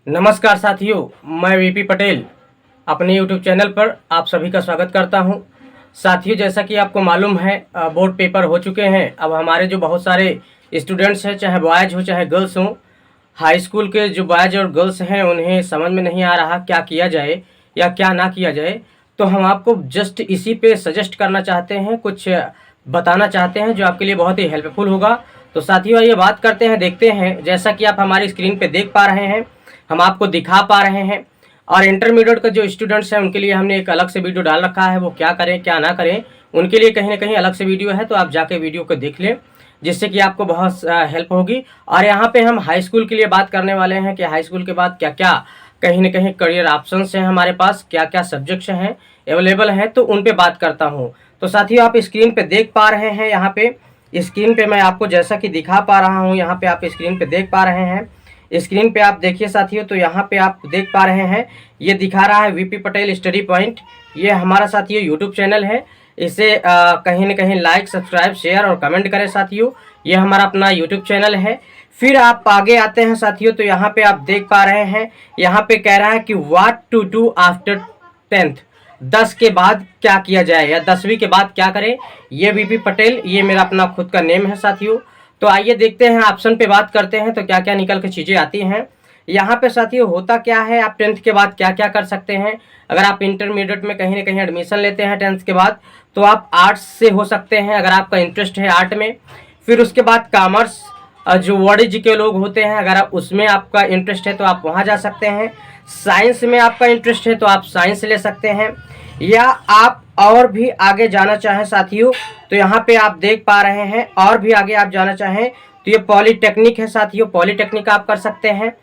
नमस्कार साथियों, मैं वीपी पटेल अपने यूट्यूब चैनल पर आप सभी का स्वागत करता हूं। साथियों, जैसा कि आपको मालूम है बोर्ड पेपर हो चुके हैं। अब हमारे जो बहुत सारे स्टूडेंट्स हैं, चाहे बॉयज़ हो चाहे गर्ल्स हों, हाई स्कूल के जो बॉयज़ और गर्ल्स हैं उन्हें समझ में नहीं आ रहा क्या किया जाए या क्या ना किया जाए। तो हम आपको जस्ट इसी पे सजेस्ट करना चाहते हैं, कुछ बताना चाहते हैं जो आपके लिए बहुत ही हेल्पफुल होगा। तो साथियों, आइए बात करते हैं, देखते हैं। जैसा कि आप हमारी स्क्रीन पे देख पा रहे हैं, हम आपको दिखा पा रहे हैं। और इंटरमीडिएट का जो स्टूडेंट्स हैं उनके लिए हमने एक अलग से वीडियो डाल रखा है, वो क्या करें क्या ना करें उनके लिए कहीं ना कहीं अलग से वीडियो है, तो आप जाके वीडियो को देख लें, जिससे कि आपको बहुत हेल्प होगी। और यहाँ पे हम हाई स्कूल के लिए बात करने वाले हैं कि हाई स्कूल के बाद क्या क्या कहीं ना कहीं करियर ऑप्शंस हैं हमारे पास, क्या क्या सब्जेक्ट्स हैं अवेलेबल हैं, तो उन पे बात करता हूँ। तो साथियों, आप स्क्रीन पे देख पा रहे हैं, यहाँ पे स्क्रीन पे मैं आपको जैसा कि दिखा पा रहा हूँ, यहाँ पे आप स्क्रीन पे देख पा रहे हैं। स्क्रीन पे आप देखिए साथियों, तो यहाँ पे आप देख पा रहे हैं, ये दिखा रहा है वीपी पटेल स्टडी पॉइंट। ये हमारा साथियों यूट्यूब चैनल है। इसे कहीं ना कहीं लाइक, सब्सक्राइब, शेयर और कमेंट करें साथियों। ये हमारा अपना यूट्यूब चैनल है। फिर आप आगे आते हैं साथियों, तो यहाँ पे आप देख पा रहे हैं, यहाँ पे कह रहा है कि what to do after 10th। 10 के बाद क्या किया जाए या 10वीं के बाद क्या करें। ये वीपी पटेल, ये मेरा अपना खुद का नेम है साथियों। तो आइए देखते हैं, ऑप्शन पे बात करते हैं तो क्या क्या निकल के चीज़ें आती हैं। यहाँ पे साथियों होता क्या है, आप 10th के बाद क्या क्या कर सकते हैं। अगर आप इंटरमीडिएट में कहीं ना कहीं एडमिशन लेते हैं 10th के बाद, तो आप आर्ट्स से हो सकते हैं अगर आपका इंटरेस्ट है आर्ट में। फिर उसके बाद कॉमर्स, जो वाणिज्य के लोग होते हैं, अगर आप उसमें आपका इंटरेस्ट है तो आप वहाँ जा सकते हैं। साइंस में आपका इंटरेस्ट है तो आप साइंस ले सकते हैं। या आप और भी आगे जाना चाहें साथियों, तो यहाँ पे आप देख पा रहे हैं, और भी आगे आप जाना चाहें तो ये पॉलीटेक्निक है साथियों, पॉलीटेक्निक आप कर सकते हैं।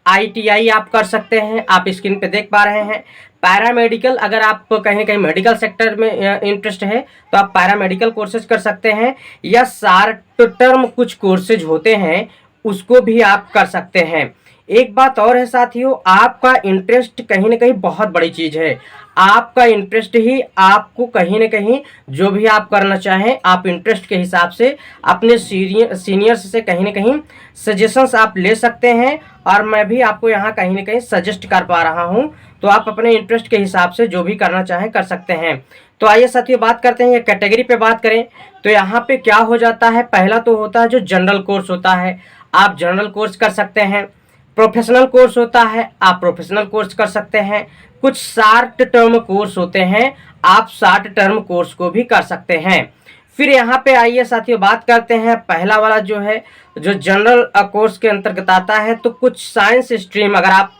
आईटीआई आप कर सकते हैं, आप स्क्रीन पे देख पा रहे हैं। पैरामेडिकल, अगर आप कहीं कहीं मेडिकल सेक्टर में इंटरेस्ट है तो आप पैरामेडिकल कोर्सेज कर सकते हैं। या शॉर्ट टर्म कुछ कोर्सेज होते हैं, उसको भी आप कर सकते हैं। एक बात और है साथियों, आपका इंटरेस्ट कहीं ना कहीं बहुत बड़ी चीज़ है। आपका इंटरेस्ट ही आपको कहीं ना कहीं जो भी आप करना चाहें, आप इंटरेस्ट के हिसाब से अपने सीनियर्स से कहीं ना कहीं सजेशंस आप ले सकते हैं। और मैं भी आपको यहाँ कहीं ना कहीं सजेस्ट कर पा रहा हूँ, तो आप अपने इंटरेस्ट के हिसाब से जो भी करना चाहें कर सकते हैं। तो आइए साथियों बात करते हैं, ये कैटेगरी पे बात करें तो यहाँ पे क्या हो जाता है। पहला तो होता है जो जनरल कोर्स होता है, आप जनरल कोर्स कर सकते हैं। प्रोफेशनल कोर्स होता है, आप प्रोफेशनल कोर्स कर सकते हैं। कुछ शॉर्ट टर्म कोर्स होते हैं, आप शॉर्ट टर्म कोर्स को भी कर सकते हैं। फिर यहाँ पे आइए साथियों बात करते हैं, पहला वाला जो है जो जनरल कोर्स के अंतर्गत आता है, तो कुछ साइंस स्ट्रीम, अगर आप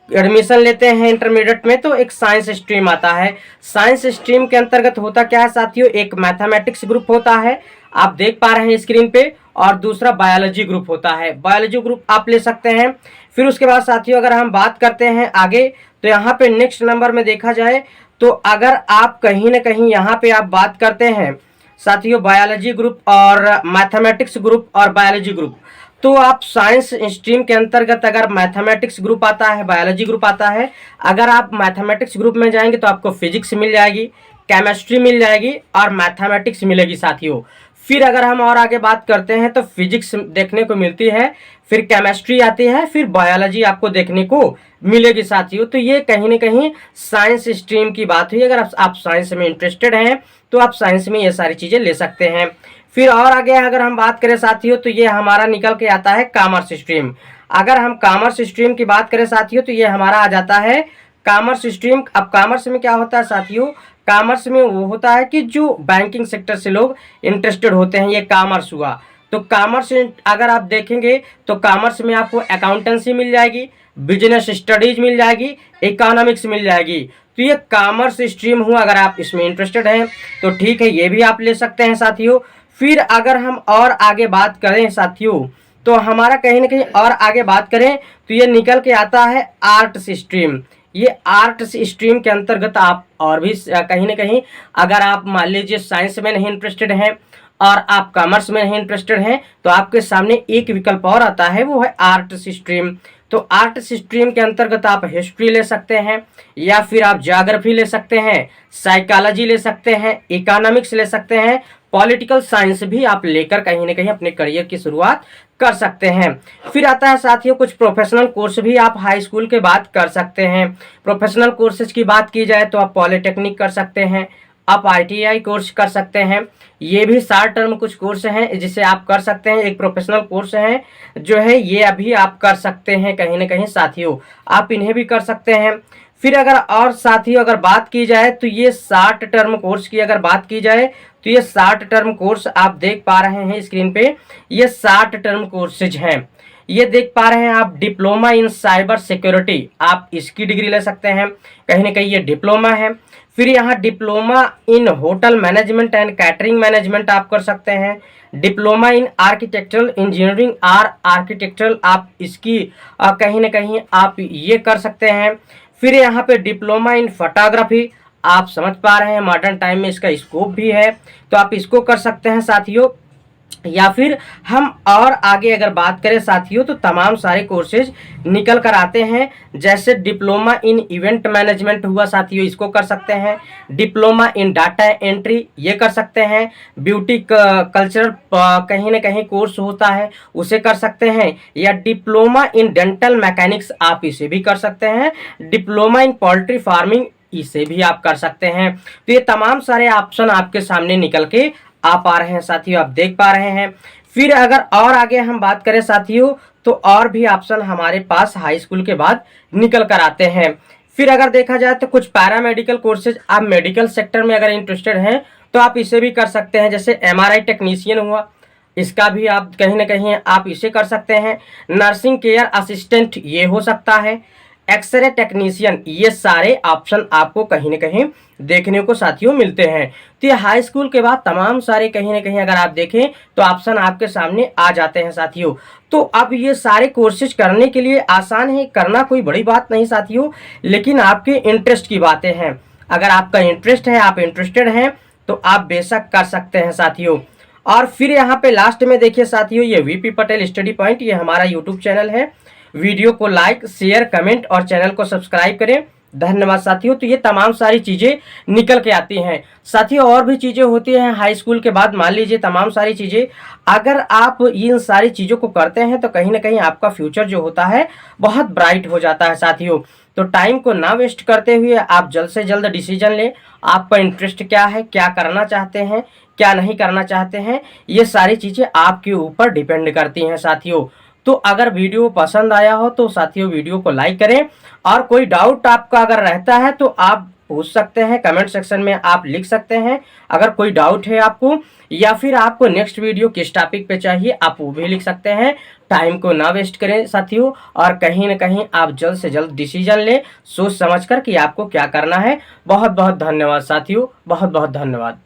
एडमिशन लेते हैं इंटरमीडिएट में तो एक साइंस स्ट्रीम आता है। साइंस स्ट्रीम के अंतर्गत होता क्या है साथियों, एक मैथमेटिक्स ग्रुप होता है, आप देख पा रहे हैं स्क्रीन पे, और दूसरा बायोलॉजी ग्रुप होता है। बायोलॉजी ग्रुप आप ले सकते हैं। फिर उसके बाद साथियों अगर हम बात करते हैं आगे, तो यहाँ पे नेक्स्ट नंबर में देखा जाए तो अगर आप कहीं ना कहीं यहाँ पे आप बात करते हैं साथियों बायोलॉजी ग्रुप और मैथमेटिक्स ग्रुप और बायोलॉजी ग्रुप, तो आप साइंस स्ट्रीम के अंतर्गत अगर मैथमेटिक्स ग्रुप आता है, बायोलॉजी ग्रुप आता है, अगर आप मैथमेटिक्स ग्रुप में जाएंगे तो आपको फिजिक्स मिल जाएगी, केमिस्ट्री मिल जाएगी और मैथमेटिक्स मिलेगी साथियों। फिर अगर हम और आगे बात करते हैं तो फिजिक्स देखने को मिलती है, फिर केमिस्ट्री आती है, फिर बायोलॉजी आपको देखने को मिलेगी साथियों। तो ये कहीं ना कहीं साइंस स्ट्रीम की बात हुई। अगर आप साइंस में इंटरेस्टेड हैं तो आप साइंस में ये सारी चीज़ें ले सकते हैं। फिर और आगे अगर हम बात करें साथियों, तो ये हमारा निकल के आता है कॉमर्स स्ट्रीम। अगर हम कॉमर्स स्ट्रीम की बात करें साथियों, तो ये हमारा आ जाता है कॉमर्स स्ट्रीम। अब कॉमर्स में क्या होता है साथियों, कॉमर्स में वो होता है कि जो बैंकिंग सेक्टर से लोग इंटरेस्टेड होते हैं, ये कॉमर्स हुआ। तो कॉमर्स अगर आप देखेंगे तो कॉमर्स में आपको अकाउंटेंसी मिल जाएगी, बिजनेस स्टडीज मिल जाएगी, इकोनॉमिक्स मिल जाएगी। तो ये कॉमर्स स्ट्रीम हुआ, अगर आप इसमें इंटरेस्टेड हैं तो ठीक है, ये भी आप ले सकते हैं साथियों। फिर अगर हम और आगे बात करें साथियों, तो हमारा कहीं ना कहीं और आगे बात करें तो ये निकल के आता है आर्ट्स स्ट्रीम। ये आर्ट्स स्ट्रीम के अंतर्गत आप और भी कहीं ना कहीं, अगर आप मान लीजिए साइंस में नहीं इंटरेस्टेड हैं और आप कॉमर्स में नहीं इंटरेस्टेड हैं, तो आपके सामने एक विकल्प और आता है, वो है आर्ट्स स्ट्रीम। तो आर्ट्स स्ट्रीम के अंतर्गत आप हिस्ट्री ले सकते हैं, या फिर आप ज्योग्राफी ले सकते हैं, साइकोलॉजी ले सकते हैं, इकोनॉमिक्स ले सकते हैं, पॉलिटिकल साइंस भी आप लेकर कहीं ना कहीं अपने करियर की शुरुआत कर सकते हैं। फिर आता है साथियों कुछ प्रोफेशनल कोर्स भी आप हाई स्कूल के बाद कर सकते हैं। प्रोफेशनल कोर्सेज की बात की जाए तो आप पॉलिटेक्निक कर सकते हैं, आप ITI कोर्स कर सकते हैं। ये भी शॉर्ट टर्म कुछ कोर्स हैं जिसे आप कर सकते हैं। एक प्रोफेशनल कोर्स है जो है ये अभी आप कर सकते हैं कहीं ना कहीं साथियों, आप इन्हें भी कर सकते हैं। फिर अगर और साथियों अगर बात की जाए तो ये शॉर्ट टर्म कोर्स की अगर बात की जाए तो ये शॉर्ट टर्म कोर्स आप देख पा रहे हैं स्क्रीन पे, ये शॉर्ट टर्म कोर्सेज हैं। ये देख पा रहे हैं आप डिप्लोमा इन साइबर सिक्योरिटी, आप इसकी डिग्री ले सकते हैं, कहीं ना कहीं ये डिप्लोमा है। फिर यहाँ diploma in hotel management and catering management आप कर सकते हैं। Diploma in architectural engineering architectural आप इसकी कहीं ना कहीं आप ये कर सकते हैं। फिर यहाँ पे डिप्लोमा इन फोटोग्राफी, आप समझ पा रहे हैं मॉडर्न टाइम में इसका स्कोप भी है, तो आप इसको कर सकते हैं साथियों। या फिर हम और आगे अगर बात करें साथियों तो तमाम सारे कोर्सेज निकल कर आते हैं, जैसे डिप्लोमा इन इवेंट मैनेजमेंट हुआ साथियों, इसको कर सकते हैं। डिप्लोमा इन डाटा एंट्री ये कर सकते हैं। ब्यूटी कल्चरल कहीं ना कहीं कोर्स होता है उसे कर सकते हैं। या डिप्लोमा इन डेंटल मैकेनिक्स आप इसे भी कर सकते हैं। डिप्लोमा इन पोल्ट्री फार्मिंग इसे भी आप कर सकते हैं। तो ये तमाम सारे ऑप्शन आपके सामने निकल के आ पा रहे हैं साथियों, आप देख पा रहे हैं। फिर अगर और आगे हम बात करें साथियों तो और भी ऑप्शन हमारे पास हाई स्कूल के बाद निकल कर आते हैं। फिर अगर देखा जाए तो कुछ पैरामेडिकल कोर्सेज, आप मेडिकल सेक्टर में अगर इंटरेस्टेड हैं तो आप इसे भी कर सकते हैं। जैसे MRI टेक्नीशियन हुआ, इसका भी आप कहीं ना कहीं आप इसे कर सकते हैं। नर्सिंग केयर असिस्टेंट ये हो सकता है। एक्सरे टेक्नीशियन, ये सारे ऑप्शन आपको कहीं ना कहीं देखने को साथियों मिलते हैं। तो ये हाई स्कूल के बाद तमाम सारे कहीं ना कहीं अगर आप देखें तो ऑप्शन आपके सामने आ जाते हैं साथियों। तो अब ये सारे कोर्सेज करने के लिए आसान है, करना कोई बड़ी बात नहीं साथियों, लेकिन आपके इंटरेस्ट की बातें हैं। अगर आपका इंटरेस्ट है, आप इंटरेस्टेड हैं तो आप बेशक कर सकते हैं साथियों। और फिर यहाँ पे लास्ट में देखिए साथियों, ये VP पटेल स्टडी पॉइंट, ये हमारा यूट्यूब चैनल है। वीडियो को लाइक, शेयर, कमेंट और चैनल को सब्सक्राइब करें। धन्यवाद साथियों। तो ये तमाम सारी चीज़ें निकल के आती हैं साथियों। और भी चीज़ें होती हैं हाई स्कूल के बाद, मान लीजिए तमाम सारी चीज़ें अगर आप इन सारी चीज़ों को करते हैं तो कहीं ना कहीं आपका फ्यूचर जो होता है बहुत ब्राइट हो जाता है साथियों। तो टाइम को ना वेस्ट करते हुए आप जल्द से जल्द डिसीजन लें। आपका इंटरेस्ट क्या है, क्या करना चाहते हैं, क्या नहीं करना चाहते हैं, ये सारी चीज़ें आपके ऊपर डिपेंड करती हैं साथियों। तो अगर वीडियो पसंद आया हो तो साथियों वीडियो को लाइक करें, और कोई डाउट आपका अगर रहता है तो आप पूछ सकते हैं, कमेंट सेक्शन में आप लिख सकते हैं अगर कोई डाउट है आपको, या फिर आपको नेक्स्ट वीडियो किस टॉपिक पे चाहिए आप वो भी लिख सकते हैं। टाइम को ना वेस्ट करें साथियों, और कहीं ना कहीं आप जल्द से जल्द डिसीजन लें सोच समझकर कि आपको क्या करना है। बहुत बहुत धन्यवाद साथियों, बहुत बहुत धन्यवाद।